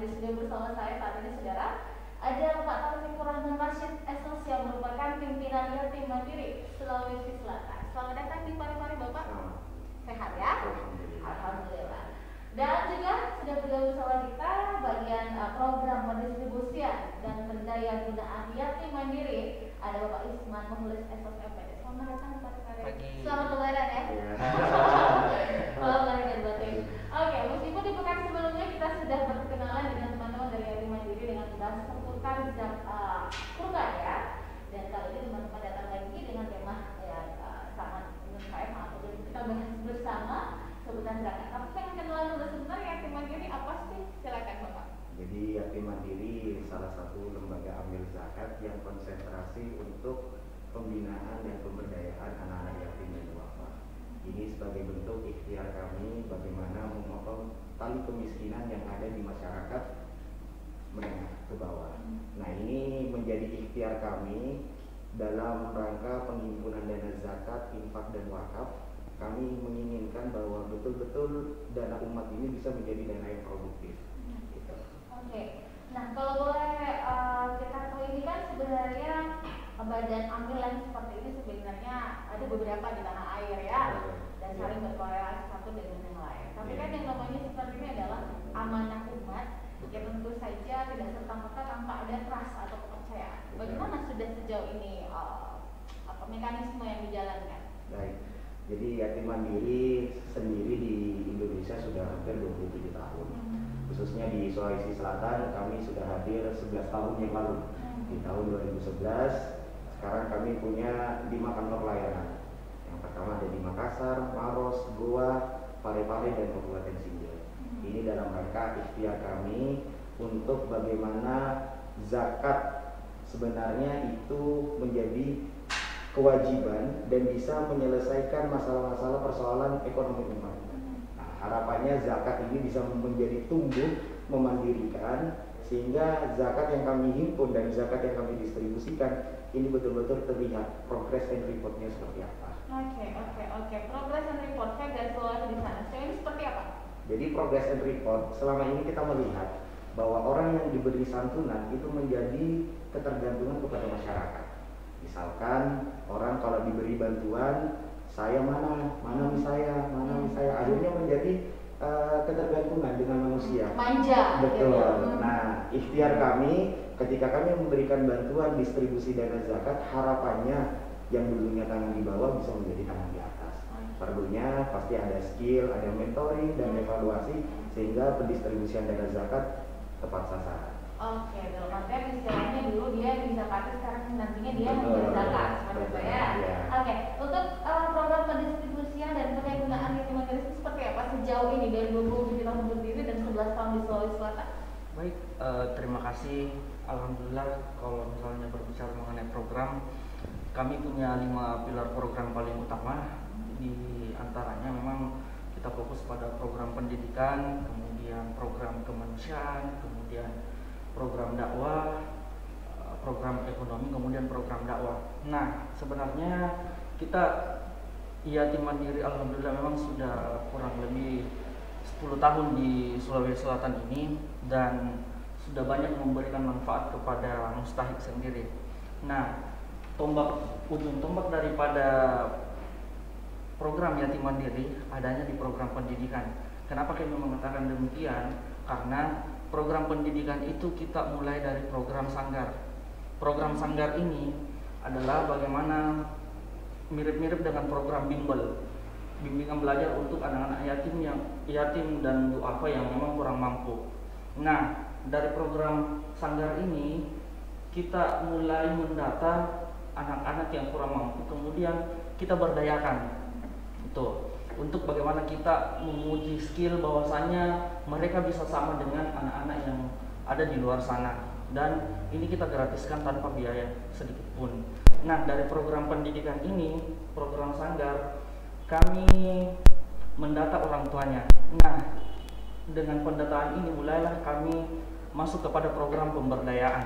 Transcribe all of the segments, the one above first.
di studio bersama saya saat ini saudara ada Pak Taufik Rahman Rashid SOS yang merupakan pimpinan Yatim Mandiri Sulawesi Selatan. Selamat datang di Pari-Pari Bapak. Sehat ya? Alhamdulillah. Dan juga sudah bergabung bersama kita bagian program pendistribusian dan pendaya gunaan Yatim Mandiri ada Bapak Isman Mukhlis SOS MPD. Selamat datang di Pari-Pari. Selamat lebaran ya. Selamat lebaran dan batin. Oke, meskipun di pekan sebelumnya kita sudah berkenalan dengan teman-teman dari Yatim Mandiri dengan membahas seputar kurban ya. Dan kali ini teman-teman datang lagi dengan tema yang sangat menurut saya sangat penting kita bahas bersama seputar zakat. Tapi pengen kenalan dulu sebentar Yatim Mandiri apa sih? Silakan Bapak. Jadi Yatim Mandiri salah satu lembaga amil zakat yang konsentrasi untuk pembinaan dan pemberdayaan anak-anak yatim dan duafa. Ini sebagai bentuk ikhtiar kami bagaimana memotong tali kemiskinan yang ada di masyarakat menengah ke bawah. Nah, ini menjadi ikhtiar kami dalam rangka penghimpunan dana zakat, infak dan wakaf. Kami menginginkan bahwa betul-betul dana umat ini bisa menjadi dana yang produktif. Gitu. Oke. Nah, kalau boleh kita tahu ini kan sebenarnya badan amil yang seperti ini sebenarnya ada beberapa di tanah air ya, dan saling berkorelasi satu dengan yang lain. Tapi kan yang namanya seperti ini adalah amanah umat, ya tentu saja tidak serta-merta tanpa ada trust atau kepercayaan. Bagaimana sudah sejauh ini mekanisme yang dijalankan? Baik. Jadi Yatim Mandiri sendiri di Indonesia sudah hampir 27 tahun. Khususnya di Sulawesi Selatan kami sudah hadir 11 tahun yang lalu. Di tahun 2011 sekarang kami punya 5 kantor layanan. Yang pertama ada di Makassar, Maros, Goa, Pare-Pare dan Kabupaten Sinjai. Ini dalam rangka ikhtiar kami untuk bagaimana zakat sebenarnya itu menjadi kewajiban dan bisa menyelesaikan masalah-masalah persoalan ekonomi umat. Nah, harapannya zakat ini bisa menjadi tumbuh memandirikan sehingga zakat yang kami himpun dan zakat yang kami distribusikan ini betul-betul terlihat progress and reportnya seperti apa. Oke. Progress and report saya garis bawah di sana. Ini seperti apa? Jadi progress and report selama ini kita melihat bahwa orang yang diberi santunan itu menjadi ketergantungan kepada masyarakat. Misalkan orang kalau diberi bantuan, saya mana saya, akhirnya menjadi ketergantungan dengan manusia. Manja. Betul. Gitu. Nah, ikhtiar kami ketika kami memberikan bantuan distribusi dana zakat, harapannya yang dulunya tangan di bawah bisa menjadi tangan di atas. Perlunya pasti ada skill, ada mentoring dan evaluasi sehingga pendistribusian dana zakat tepat sasaran. Oke, dalam artian istilahnya dulu dia bisa pakai, sekarang nantinya dia menjadi zakat, seperti itu ya. Oke, untuk program pendistribusian dan pendayagunaan Yatim Mandiri seperti apa sejauh ini dari 27 tahun berdiri dan 11 tahun di Sulawesi Selatan? Baik, terima kasih. Alhamdulillah kalau misalnya berbicara mengenai program, kami punya 5 pilar program paling utama. Di antaranya memang kita fokus pada program pendidikan, kemudian program kemanusiaan, kemudian program dakwah, program ekonomi, kemudian program dakwah. Nah, sebenarnya kita Yatim Mandiri alhamdulillah memang sudah kurang lebih 10 tahun di Sulawesi Selatan ini dan sudah banyak memberikan manfaat kepada mustahik sendiri. Nah, ujung tombak daripada program Yatim Mandiri adanya di program pendidikan. Kenapa kami mengatakan demikian? Karena program pendidikan itu kita mulai dari program sanggar. Program sanggar ini adalah bagaimana mirip-mirip dengan program bimbel, bimbingan belajar untuk anak-anak yatim dan duafa yang memang kurang mampu. Nah, dari program sanggar ini kita mulai mendata anak-anak yang kurang mampu, kemudian kita berdayakan itu untuk bagaimana kita menguji skill bahwasanya mereka bisa sama dengan anak-anak yang ada di luar sana, dan ini kita gratiskan tanpa biaya sedikit pun. Nah, dari program pendidikan ini, program sanggar, kami mendata orang tuanya. Nah, dengan pendataan ini mulailah kami masuk kepada program pemberdayaan.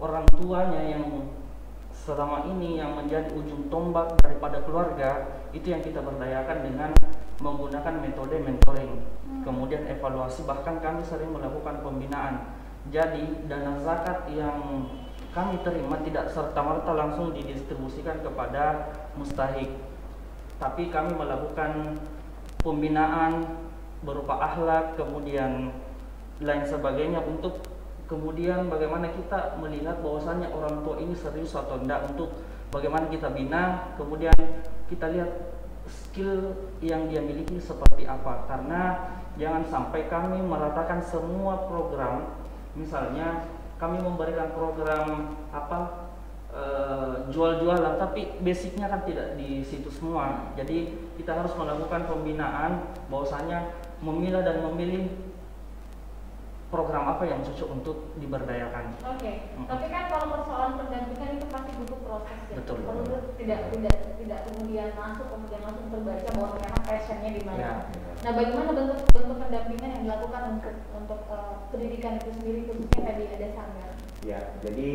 Orang tuanya yang selama ini yang menjadi ujung tombak daripada keluarga itu yang kita berdayakan dengan menggunakan metode mentoring, kemudian evaluasi, bahkan kami sering melakukan pembinaan. Jadi dana zakat yang kami terima tidak serta-merta langsung didistribusikan kepada mustahik, tapi kami melakukan pembinaan berupa akhlak, kemudian lain sebagainya, untuk kemudian bagaimana kita melihat bahwasannya orang tua ini serius atau tidak, untuk bagaimana kita bina, kemudian kita lihat skill yang dia miliki seperti apa. Karena jangan sampai kami meratakan semua program. Misalnya kami memberikan program jual-jualan, tapi basicnya kan tidak di situ semua. Jadi kita harus melakukan pembinaan bahwasanya memilah dan memilih program apa yang cocok untuk diberdayakan. Oke. Tapi kan kalau persoalan pendampingan itu pasti butuh proses ya. Betul. Perlu tidak kemudian masuk kemudian langsung terbaca bahwa ternyata passionnya di mana. Ya. Nah, bagaimana bentuk pendampingan yang dilakukan untuk pendidikan itu sendiri, khususnya tadi ada sanggar? Ya, jadi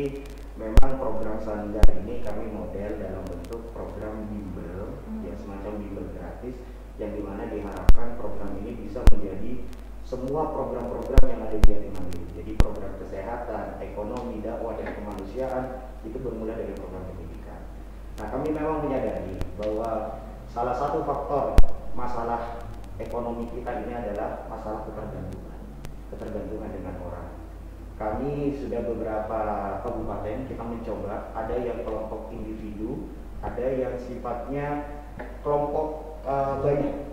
memang program sanggar ini kami model dalam bentuk program bimbel, ya semacam bimbel gratis, yang dimana diharapkan program ini bisa menjadi semua program-program yang ada di Yatim Mandiri. Jadi program kesehatan, ekonomi, dakwah, dan kemanusiaan itu bermula dari program pendidikan. Nah, kami memang menyadari bahwa salah satu faktor masalah ekonomi kita ini adalah masalah ketergantungan dengan orang. Kami sudah beberapa kabupaten kita mencoba, ada yang kelompok individu, ada yang sifatnya kelompok banyak.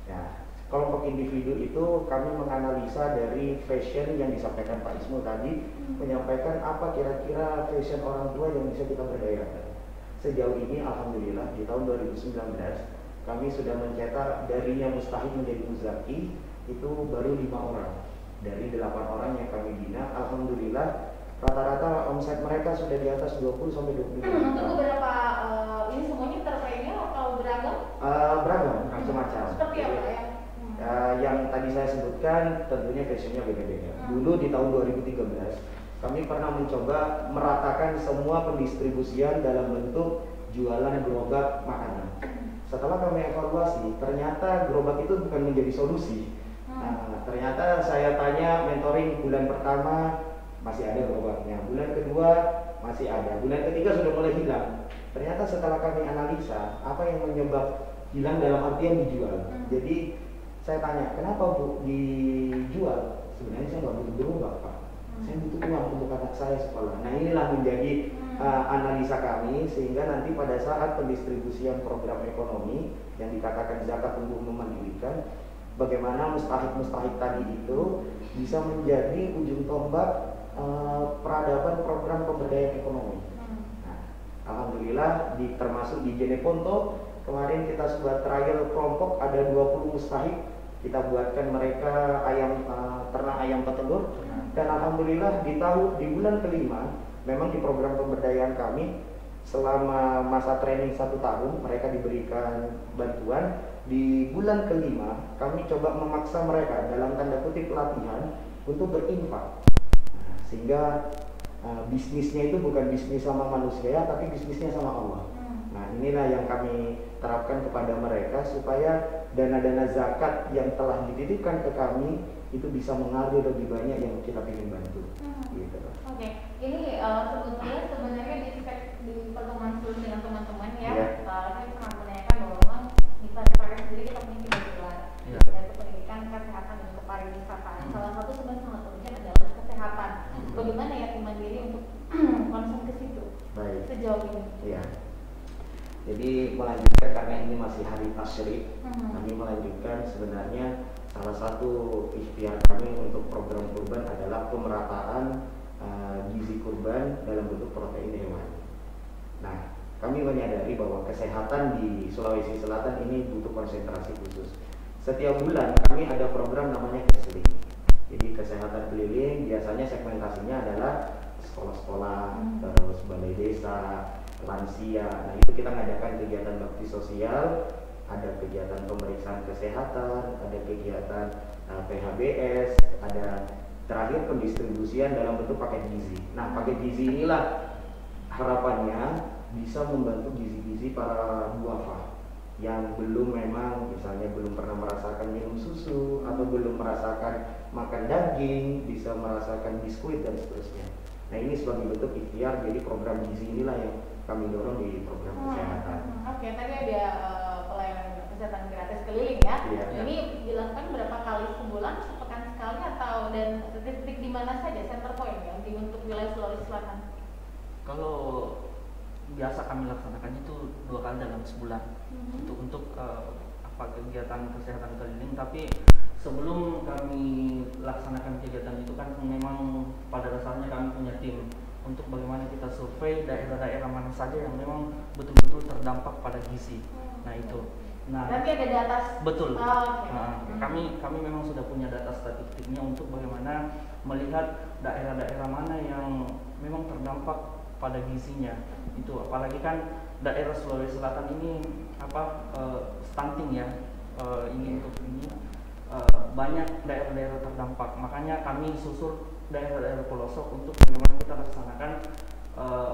Ya, kelompok individu itu kami menganalisa dari fashion yang disampaikan Pak Ismul tadi, menyampaikan apa kira-kira fashion orang tua yang bisa kita berdayakan. Sejauh ini alhamdulillah di tahun 2019 kami sudah mencetak dari yang mustahik menjadi muzaki itu baru 5 orang. Dari 8 orang yang kami bina, alhamdulillah rata-rata omset mereka sudah di atas 20 sampai 25 juta. Untuk beberapa ini semuanya tertrainnya atau beragam? Beragam, macam-macam. Seperti apa ya? Yang tadi saya sebutkan tentunya fashionnya beda-beda. Dulu di tahun 2013 kami pernah mencoba meratakan semua pendistribusian dalam bentuk jualan gerobak makanan. Setelah kami evaluasi, ternyata gerobak itu bukan menjadi solusi. Nah, ternyata saya tanya mentoring bulan pertama masih ada gerobaknya, bulan kedua masih ada, bulan ketiga sudah mulai hilang. Ternyata setelah kami analisa apa yang menyebab hilang dalam artian dijual. Jadi saya tanya, kenapa Bu dijual? Sebenarnya saya nggak butuh gerobak Pak, saya butuh uang untuk anak saya sekolah. Nah, inilah menjadi analisa kami, sehingga nanti pada saat pendistribusian program ekonomi yang dikatakan zakat untuk memandirikan, bagaimana mustahik tadi itu bisa menjadi ujung tombak peradaban program pemberdayaan ekonomi. Nah, alhamdulillah termasuk di Jeneponto kemarin kita buat trial kelompok, ada 20 mustahik, kita buatkan mereka ternak ayam petelur, dan alhamdulillah di bulan kelima memang di program pemberdayaan kami selama masa training 1 tahun mereka diberikan bantuan. Di bulan kelima kami coba memaksa mereka dalam tanda kutip pelatihan untuk berinfak, sehingga bisnisnya itu bukan bisnis sama manusia tapi bisnisnya sama Allah. Nah, inilah yang kami terapkan kepada mereka supaya dana-dana zakat yang telah dititipkan ke kami itu bisa mengalir lebih banyak yang kita ingin bantu. Gitu. Oke, ini sebenarnya di pertemuan sebelum dengan teman-teman ya, saya pernah menanyakan bahwa memang di Parepare sendiri kita punya 3 pilar, yaitu pendidikan, kesehatan, dan kepariwisataan. Salah satu sebenarnya sangat penting adalah kesehatan. Bagaimana Yatim Mandiri untuk langsung ke situ sejauh ini? Iya. Jadi melanjutkan karena ini masih hari tasyrik, kami melanjutkan sebenarnya salah satu ikhtiar kami untuk program kurban adalah pemerataan gizi kurban dalam bentuk protein hewani. Nah, kami menyadari bahwa kesehatan di Sulawesi Selatan ini butuh konsentrasi khusus. Setiap bulan kami ada program namanya Kesling. Jadi kesehatan keliling biasanya segmentasinya adalah sekolah-sekolah, terus balai desa, lansia. Nah, itu kita mengadakan kegiatan bakti sosial, ada kegiatan pemeriksaan kesehatan, ada kegiatan PHBS, ada terakhir pendistribusian dalam bentuk paket gizi. Nah, paket gizi inilah harapannya bisa membantu gizi-gizi para duafa. yang belum memang misalnya belum pernah merasakan minum susu atau belum merasakan makan daging, bisa merasakan biskuit dan seterusnya. Nah ini sebagai bentuk ikhtiar, jadi program gizi inilah yang kami dorong di program kesehatan. Oke, tadi ada pelayanan kesehatan gratis keliling ya. Iya. Ini dilakukan berapa kali sebulan, sepekan sekali, atau dan titik-titik di mana saja center point yang dibentuk wilayah Sulawesi Selatan? Kalau biasa kami laksanakan itu 2 kali dalam sebulan untuk kegiatan kesehatan keliling. Tapi sebelum kami laksanakan kegiatan itu kan memang pada dasarnya kami punya tim untuk bagaimana kita survei daerah-daerah mana saja yang memang betul-betul terdampak pada gizi. Nah itu. Nah, nanti ada di atas. Betul. Okay. Kami memang sudah punya data statistiknya untuk bagaimana melihat daerah-daerah mana yang memang terdampak pada gizinya. Itu apalagi kan daerah Sulawesi Selatan ini stunting ya. Banyak daerah-daerah terdampak. Makanya kami susur daerah-daerah pelosok untuk bagaimana kita laksanakan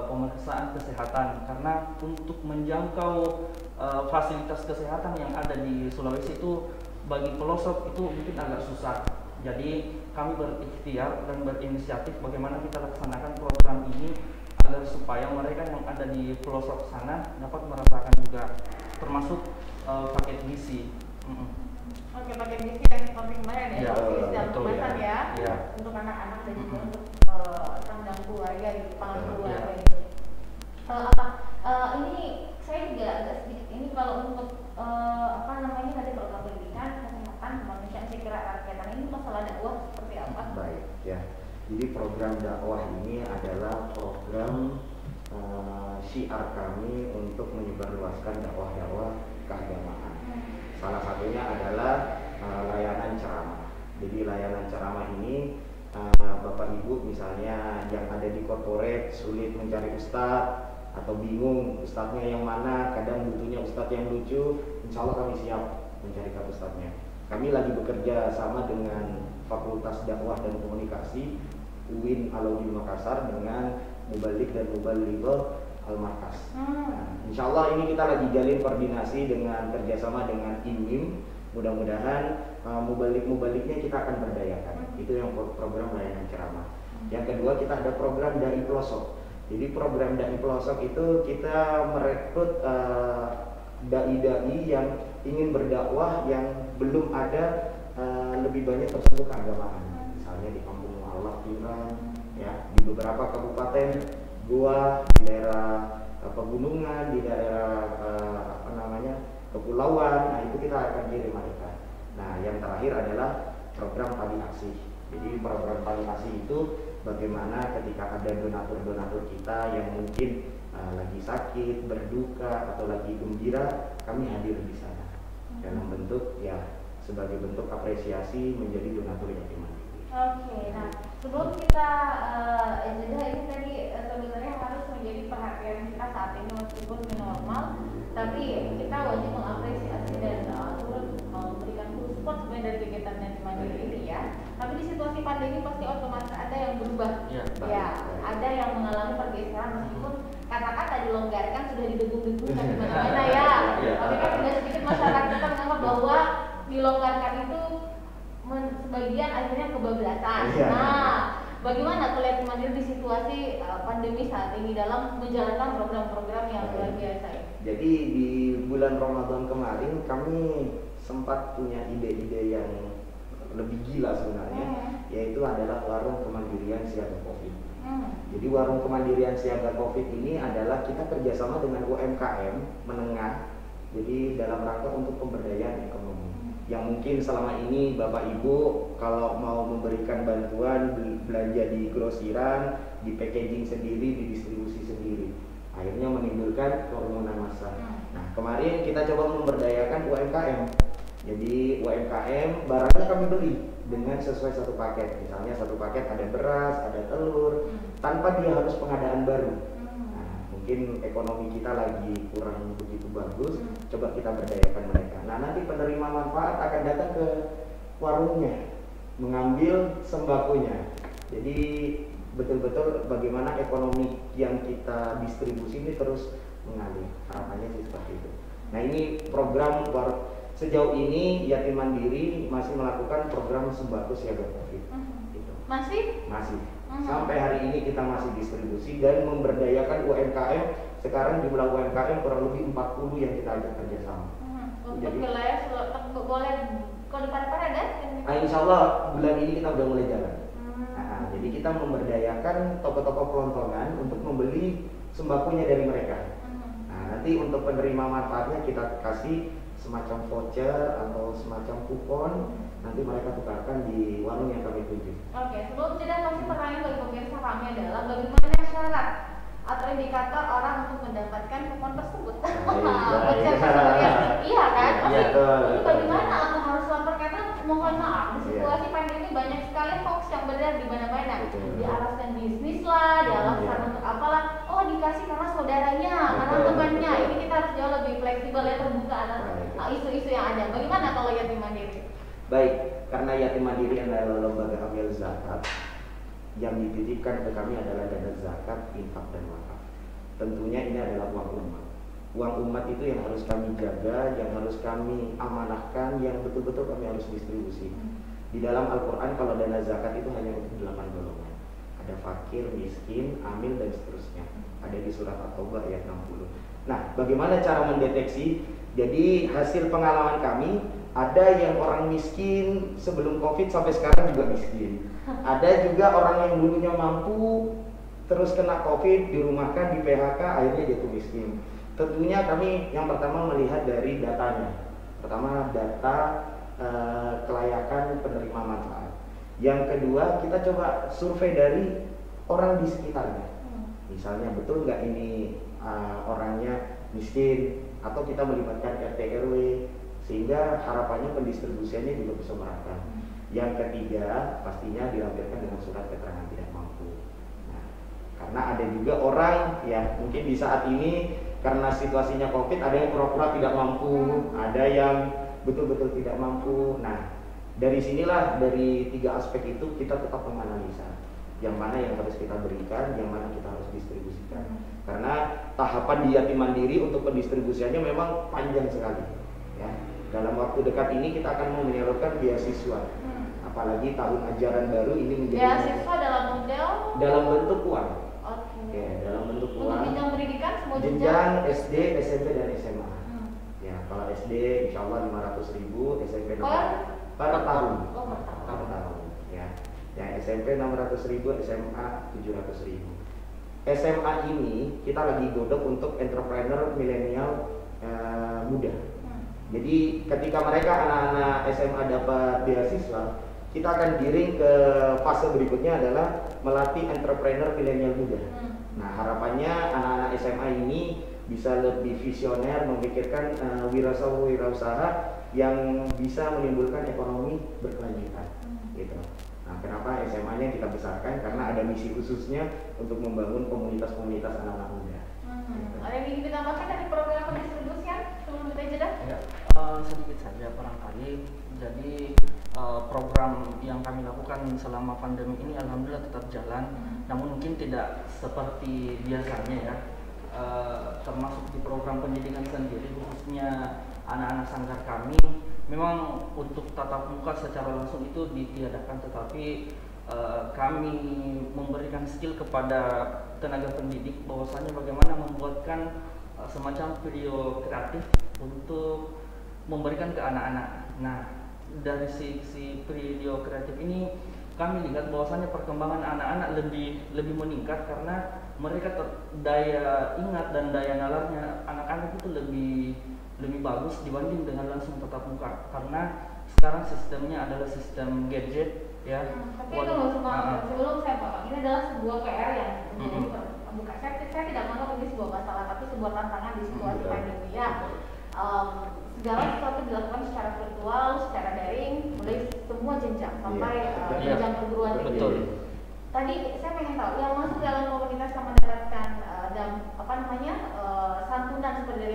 pemeriksaan kesehatan, karena untuk menjangkau fasilitas kesehatan yang ada di Sulawesi itu bagi pelosok itu mungkin agak susah. Jadi kami berikhtiar dan berinisiatif bagaimana kita laksanakan program ini agar supaya mereka yang ada di pelosok sana dapat merasakan juga, termasuk paket gizi. Oke, paket gizi yang seperti kemarin ya, dan kemasan ya, untuk anak-anak dan juga untuk tanggung keluarga di kepala keluarga itu. Ini saya juga agak sedikit ini kalau untuk nanti program pendidikan, kesehatan, kemanusiaan, saya kira kaitan ini masalah dakwah seperti apa? Baik ya. Jadi program dakwah ini adalah program syiar kami untuk menyebarluaskan dakwah-dakwah keagamaan. Salah satunya adalah layanan ceramah. Jadi layanan ceramah ini Bapak Ibu misalnya yang ada di korporat sulit mencari ustadz atau bingung ustadznya yang mana, kadang butuhnya ustadz yang lucu, insya Allah kami siap mencarikan ustadznya. Kami lagi bekerja sama dengan Fakultas Dakwah dan Komunikasi UIN Alauddin Makassar dengan Mubalik dan Mubaligho Al-Markas. Insya Allah ini kita lagi jalin koordinasi dengan kerjasama dengan IMIM. Mudah-mudahan mubalik-mubaliknya kita akan berdayakan. Itu yang program layanan ceramah. Yang kedua kita ada program Dai Pelosok. Jadi program Dai Pelosok itu kita merekrut dai-dai yang ingin berdakwah yang belum ada lebih banyak tersentuh keagamaan. Misalnya di Kampung Allah Pirang, ya, di beberapa kabupaten Goa, di daerah pegunungan, di daerah kepulauan. Nah itu kita akan kirim mereka. Nah yang terakhir adalah program palliasi. Jadi program palliasi itu bagaimana ketika ada donatur-donatur kita yang mungkin lagi sakit, berduka atau lagi gembira, kami hadir di sana dalam bentuk sebagai bentuk apresiasi menjadi donatur yatim mandiri. Oke, nah sebelum kita jeda ini tadi sebenarnya harus menjadi perhatian kita saat ini meskipun normal, tapi kita wajib mengapresiasi dan turut memberikan support sebenarnya dari kegiatan yatim mandiri ini ya. Tapi di situasi pandemi pasti otomatis ada yang berubah, ada yang mengalami pergeseran meskipun kata-kata dilonggarkan sudah didegung-degungkan di mana-mana ya. Tapi kan tidak sedikit masyarakat kita menganggap bahwa dilonggarkan itu sebagian akhirnya kebablasan. Nah, bagaimana kuliah mandiri di situasi pandemi saat ini dalam menjalankan program-program yang luar biasa ini? Jadi di bulan Ramadan kemarin kami sempat punya ide-ide yang lebih gila sebenarnya, yaitu adalah warung kemandirian siaga COVID. Jadi warung kemandirian siaga COVID ini adalah kita kerjasama dengan UMKM menengah, jadi dalam rangka untuk pemberdayaan ekonomi. Yang mungkin selama ini Bapak Ibu kalau mau memberikan bantuan belanja di grosiran, di packaging sendiri, di distribusi sendiri, akhirnya menimbulkan kerumunan massa. Nah kemarin kita coba memberdayakan UMKM. Jadi UMKM barangnya kami beli dengan sesuai satu paket. Misalnya satu paket ada beras, ada telur, tanpa dia harus pengadaan baru. Mungkin ekonomi kita lagi kurang begitu bagus, coba kita berdayakan mereka. Nah nanti penerima manfaat akan datang ke warungnya, mengambil sembakonya. Jadi betul-betul bagaimana ekonomi yang kita distribusi ini terus mengalir. Harapannya sih seperti itu. Nah ini program sejauh ini Yatim Mandiri masih melakukan program sembako siaga COVID. Gitu. Masih? Masih. Sampai hari ini kita masih distribusi dan memberdayakan UMKM. Sekarang jumlah UMKM kurang lebih 40 yang kita ajak kerjasama. Untuk wilayah boleh kalau di Parepare ada? Insya Allah bulan ini kita udah mulai jalan. Nah, jadi kita memberdayakan toko-toko kelontongan untuk membeli sembakonya dari mereka. Nah, nanti untuk penerima manfaatnya kita kasih semacam voucher atau semacam kupon. Nanti mereka tukarkan di warung yang kami tuju. Oke, sebelum jeda pasti pertanyaan bagi pemirsa kami adalah bagaimana syarat atau indikator orang untuk mendapatkan kupon tersebut? Iya kan? Ini bagaimana aku harus lapor karena mohon maaf di situasi pandemi banyak sekali hoax yang beredar di mana-mana. Dialaskan bisnis lah, dialaskan untuk apalah. Oh dikasih karena saudaranya, karena temannya. Ini kita harus jauh lebih fleksibel ya, terbuka atas isu-isu yang ada. Bagaimana kalau Yatim Mandiri? Baik, karena Yatim Mandiri adalah lembaga amil zakat, yang dititipkan ke kami adalah dana zakat, infak dan wakaf. Tentunya ini adalah uang umat. Uang umat itu yang harus kami jaga, yang harus kami amanahkan, yang betul-betul kami harus distribusi. Di dalam Al-Quran kalau dana zakat itu hanya untuk 8 golongan. Ada fakir, miskin, amil dan seterusnya. Ada di surat At-Taubah ayat 60. Nah, bagaimana cara mendeteksi? Jadi hasil pengalaman kami, ada yang orang miskin sebelum COVID sampai sekarang juga miskin. Ada juga orang yang dulunya mampu terus kena COVID, dirumahkan, di PHK, akhirnya jatuh miskin. Tentunya kami yang pertama melihat dari datanya. Pertama data kelayakan penerima manfaat. Yang kedua kita coba survei dari orang di sekitarnya. Misalnya betul nggak ini orangnya miskin, atau kita melibatkan RT RW sehingga harapannya pendistribusiannya juga bisa merata. Yang ketiga pastinya dilampirkan dengan surat keterangan tidak mampu. Nah, karena ada juga orang ya mungkin di saat ini karena situasinya COVID ada yang pura-pura tidak mampu, ada yang betul-betul tidak mampu. Nah, dari sinilah dari 3 aspek itu kita tetap menganalisa yang mana yang harus kita berikan, yang mana kita harus distribusikan. Karena tahapan di Yatim Mandiri untuk pendistribusiannya memang panjang sekali. Ya, dalam waktu dekat ini kita akan menyalurkan beasiswa. Apalagi tahun ajaran baru ini menjadi beasiswa dalam bentuk uang. Oke. Ya, dalam bentuk uang. Untuk jenjang pendidikan semua jenjang SD, SMP dan SMA. Ya, kalau SD insya Allah 500.000, SMP per tahun. Per tahun. Ya. Yang SMP 600.000, SMA 700.000. SMA ini kita lagi godok untuk entrepreneur milenial muda. Jadi ketika mereka anak-anak SMA dapat beasiswa, kita akan giring ke fase berikutnya adalah melatih entrepreneur milenial muda. Nah harapannya anak-anak SMA ini bisa lebih visioner, memikirkan wirausaha yang bisa menimbulkan ekonomi berkelanjutan. Gitu. Nah, kenapa SMA-nya kita besarkan? Karena ada misi khususnya untuk membangun komunitas-komunitas anak-anak muda. Ada yang ingin ditambahkan dari program pendistribusian sebelum kita jeda? Ya, sedikit saja barangkali. Jadi program yang kami lakukan selama pandemi ini alhamdulillah tetap jalan, namun mungkin tidak seperti biasanya ya. Termasuk di program pendidikan sendiri khususnya anak-anak sanggar kami memang untuk tatap muka secara langsung itu ditiadakan, tetapi kami memberikan skill kepada tenaga pendidik bahwasanya bagaimana membuatkan semacam video kreatif untuk memberikan ke anak-anak. Nah, dari si video kreatif ini kami lihat bahwasanya perkembangan anak-anak lebih meningkat karena mereka daya ingat dan daya nalarnya anak-anak itu lebih bagus dibanding dengan langsung tatap muka, karena sekarang sistemnya adalah sistem gadget ya. Tapi kalau sebelum saya potong, ini adalah sebuah PR yang bukan saya tidak menganggap ini sebuah masalah, tapi sebuah tantangan di situasi pandemi ya. Segala sesuatu dilakukan secara virtual, secara daring, mulai semua jenjang sampai jenjang perguruan tinggi. Tadi saya pengen tahu yang masuk dalam komunitas yang mendapatkan santunan seperti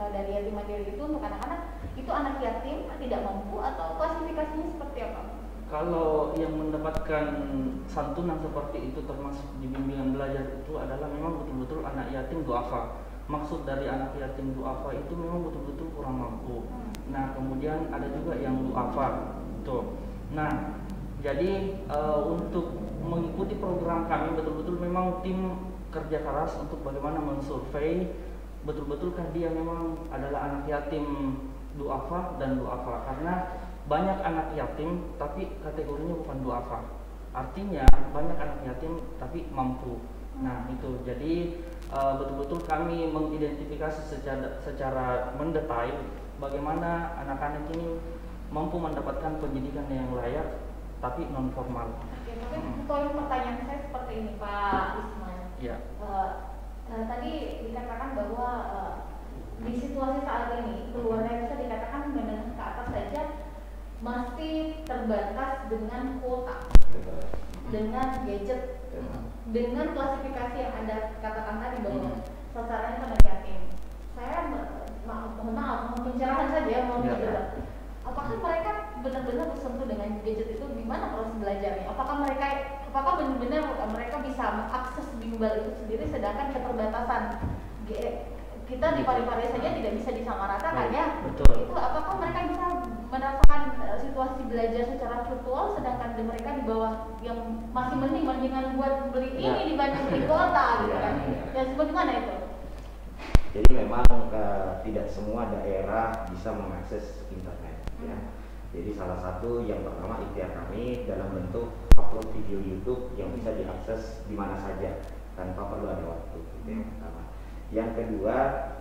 dari Yatim Mandiri itu untuk anak-anak itu anak yatim tidak mampu atau klasifikasinya seperti apa? Kalau yang mendapatkan santunan seperti itu termasuk di bimbingan belajar itu adalah memang betul-betul anak yatim duafa. maksud dari anak yatim duafa itu memang betul-betul kurang mampu. Nah, kemudian ada juga yang duafa. Tuh. Nah, jadi untuk mengikuti program kami betul-betul memang tim kerja keras untuk bagaimana mensurvei betul-betulkah dia memang adalah anak yatim duafa dan duafa, karena banyak anak yatim tapi kategorinya bukan duafa. Artinya banyak anak yatim tapi mampu. Nah, itu jadi betul-betul kami mengidentifikasi secara mendetail bagaimana anak-anak ini mampu mendapatkan pendidikan yang layak tapi non formal. Oke, tapi poin pertanyaan saya seperti ini, Pak Isman. Ya. Tadi dikatakan bahwa di situasi saat ini keluarga bisa dikatakan menengah ke atas saja masih terbatas dengan kuota, dengan gadget, dengan klasifikasi yang Anda katakan tadi bahwa sasarannya anak yatim. Saya mohon maaf, pencerahan saja, mohon maaf. Apakah mereka benar-benar bersentuh dengan gadget itu? Gimana proses belajarnya? Apakah benar-benar mereka bisa mengakses bimbel itu sendiri, sedangkan keterbatasan kita di Parepare saja tidak bisa disamaratakan ya? Betul. Itu apakah mereka bisa merasakan situasi belajar secara virtual, sedangkan mereka di bawah yang masih mendingan buat beli ini dibanding beli kuota gitu kan? Ya bagaimana itu? Jadi memang tidak semua daerah bisa mengakses internet ya. Jadi salah satu yang pertama ikhtiar kami dalam bentuk upload video YouTube yang bisa diakses di mana saja tanpa perlu ada waktu. Itu yang pertama. Yang kedua,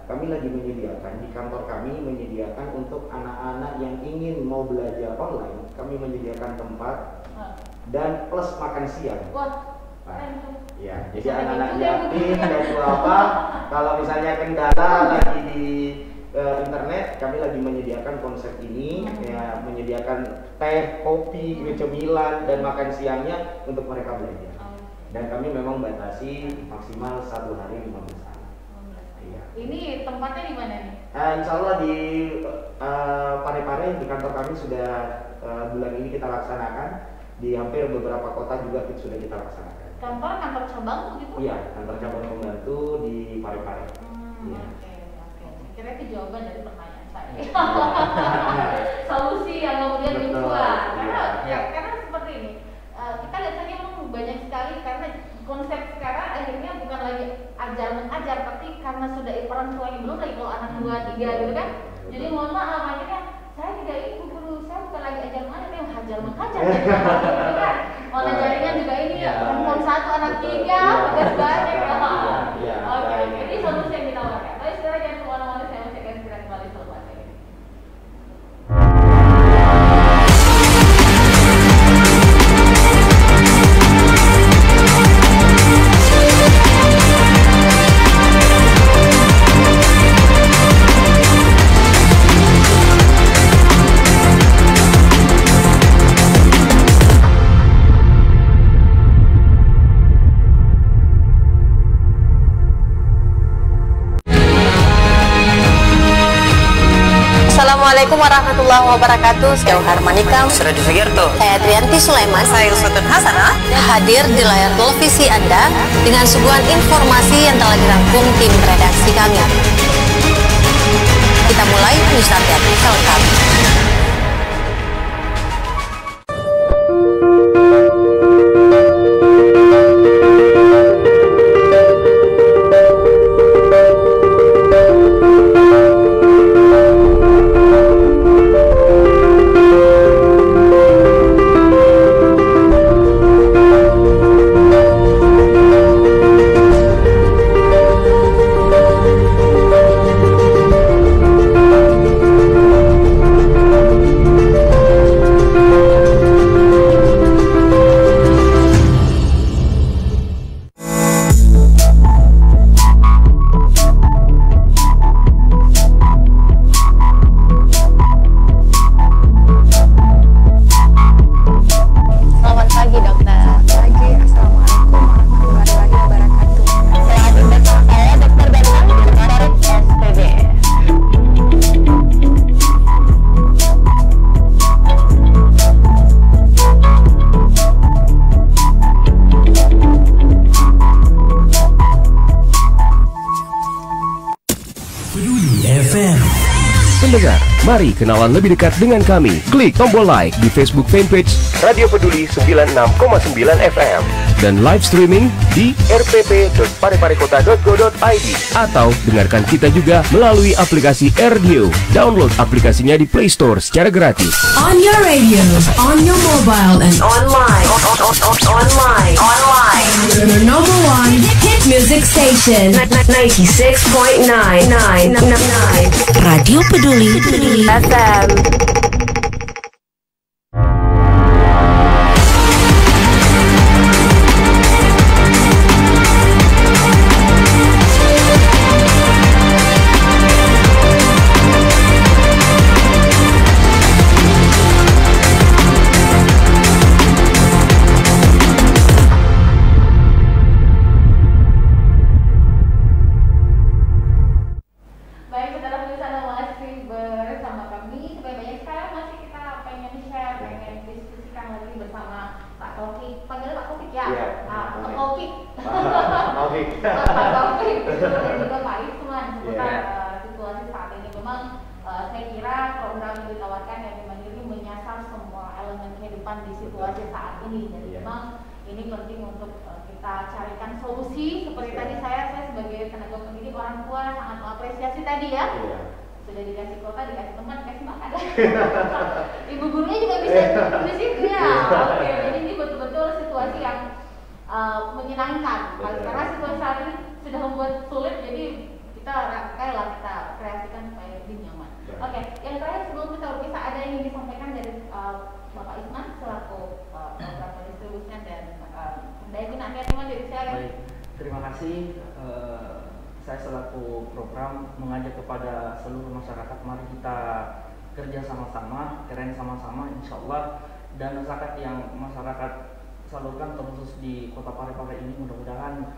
kami lagi menyediakan di kantor kami menyediakan untuk anak-anak yang ingin mau belajar online, kami menyediakan tempat dan plus makan siang. Wah, ya, jadi anak-anak yatim dan duafa kalau misalnya kendala lagi di internet, kami lagi menyediakan konsep ini ya, menyediakan teh, kopi, cemilan dan makan siangnya untuk mereka belajar. Dan kami memang batasi maksimal 1 hari 15 anak. Iya. Ini tempatnya di mana nih? Insya Allah di Parepare di kantor kami sudah bulan ini kita laksanakan, di hampir beberapa kota juga sudah kita laksanakan. Kantor cabang begitu? Iya, kantor cabang pembantu di Parepare. Iya. Oke. Kira itu jawaban dari pertanyaan saya. Solusi yang kemudian dibuat. Karena seperti ini. Kita lihat saja memang banyak sekali, karena konsep sekarang akhirnya bukan lagi ajar mengajar, tapi karena sudah orang tuanya belum lagi kalau anak 2, 3 gitu kan. Jadi mohon maaf, akhirnya saya tidak ini guru, saya bukan lagi ajar mengajar, tapi hajar mengajar gitu kan. Online jaringan juga ini handphone 1 anak 3, tugas banyak. Oke, ini solusi yang ditawarkan. Tapi sekarang jangan kemana-mana, saya masih akan segera kembali selepas ini. Assalamualaikum warahmatullahi wabarakatuh. Saya Harmanika, Suradi Sugiarto, saya Trianti Sulaiman, saya Uswatun Hasanah, hadir di layar televisi Anda dengan suguhan informasi yang telah dirangkum tim redaksi kami. Kita mulai news update selengkapnya. Pendengar, mari kenalan lebih dekat dengan kami. Klik tombol like di Facebook fanpage Radio Peduli 96,9 FM dan live streaming di rpp.pareparekota.go.id atau dengarkan kita juga melalui aplikasi RDio. Download aplikasinya di Play Store secara gratis. On your radio, on your mobile and online. Your number one hit music station 96.9 Radio Peduli FM. Ibu gurunya juga bisa di situ ya. Oke, jadi ini betul-betul situasi yang menyenangkan. Karena situasi saat ini sudah membuat sulit, jadi kita kreasikan supaya lebih nyaman. Oke, yang terakhir sebelum kita berpisah, ada yang ingin disampaikan dari Bapak Isman selaku program pendistribusian dan Dayakun Akhir Teman dari saya. Baik, terima kasih. Saya selaku program mengajak kepada seluruh masyarakat, mari kita kerja sama-sama, keren sama-sama, insya Allah. Dan zakat yang masyarakat salurkan terkhusus di Kota Parepare ini mudah-mudahan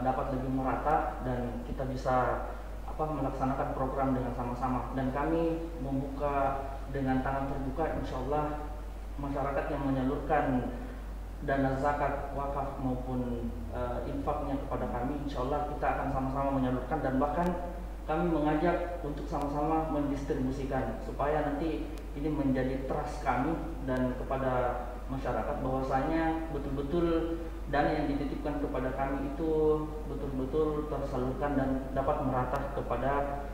dapat lebih merata dan kita bisa melaksanakan program dengan sama-sama. Dan kami membuka dengan tangan terbuka, insya Allah masyarakat yang menyalurkan dana zakat, wakaf maupun infaknya kepada kami, insya Allah kita akan sama-sama menyalurkan dan bahkan kami mengajak untuk sama-sama mendistribusikan supaya nanti ini menjadi trust kami dan kepada masyarakat bahwasanya betul-betul dana yang dititipkan kepada kami itu betul-betul tersalurkan dan dapat merata kepada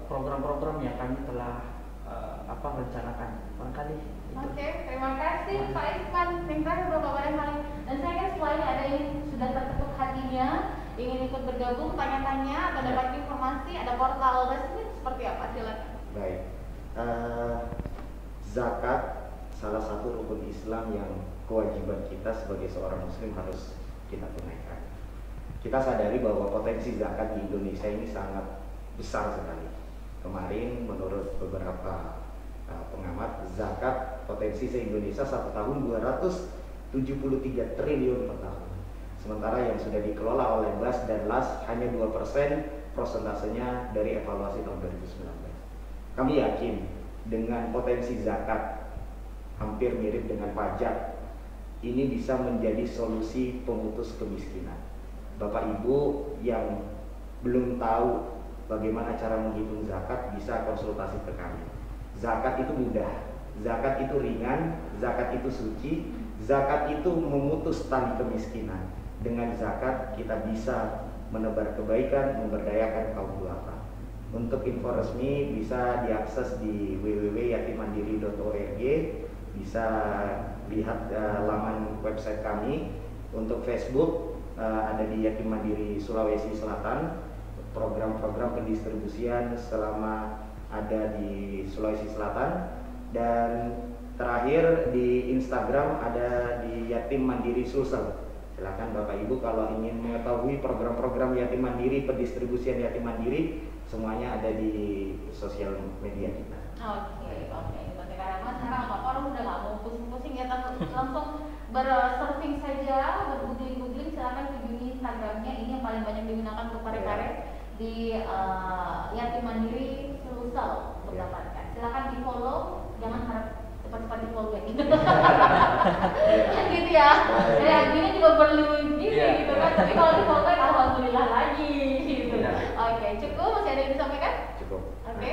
program-program yang kami telah rencanakan. Barangkali itu. Oke, terima kasih Pak Isman. Terima kasih Bapak Barangkali. Dan saya kan selain ada yang sudah terketuk hatinya ingin ikut bergabung, tanya-tanya atau dapat informasi, ada portal resmi seperti apa? Silakan. Baik. Zakat salah satu rukun Islam yang kewajiban kita sebagai seorang muslim harus kita tunaikan. Kita sadari bahwa potensi zakat di Indonesia ini sangat besar sekali. Kemarin menurut beberapa pengamat, zakat potensi se-Indonesia satu tahun 273 triliun per tahun. Sementara yang sudah dikelola oleh BAS dan LAS hanya 2% prosentasenya dari evaluasi tahun 2019. Kami yakin dengan potensi zakat hampir mirip dengan pajak, ini bisa menjadi solusi pemutus kemiskinan. Bapak Ibu yang belum tahu bagaimana cara menghitung zakat bisa konsultasi ke kami. Zakat itu mudah, zakat itu ringan, zakat itu suci, zakat itu memutus tali kemiskinan. Dengan zakat kita bisa menebar kebaikan, memberdayakan kaum duafa. Untuk info resmi bisa diakses di www.yatimandiri.org, bisa lihat laman website kami. Untuk Facebook ada di Yatim Mandiri Sulawesi Selatan, program-program pendistribusian selama ada di Sulawesi Selatan. Dan terakhir di Instagram ada di Yatim Mandiri Sulsel. Silakan Bapak Ibu kalau ingin mengetahui program-program Yatim Mandiri, pendistribusian Yatim Mandiri, semuanya ada di sosial media kita. Oke. Karena sekarang orang udah nggak mau pusing-pusing ya, langsung bersurfing saja, bergoogling, silakan kunjungi Instagramnya. Ini yang paling banyak digunakan untuk Parepare di Yatim Mandiri Sulsel untuk dapatkan. Silakan di follow, jangan harap cepat-cepat di follow gitu. Gitu ya. Ya ini juga perlu gitu kan. Tapi kalau di follow alhamdulillah lagi gitu. Oke, cukup. Masih ada yang disampaikan? Cukup. Oke.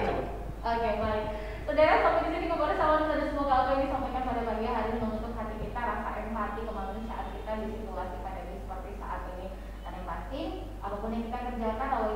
Oke, baik. Saudara, sampai di sini kembali sama dan semoga apa yang disampaikan pada pagi hari ini mengutuk hati kita, rasa empati kemanusiaan kita di situasi pandemi seperti saat ini. Dan yang pasti, apapun yang kita kerjakan, Allah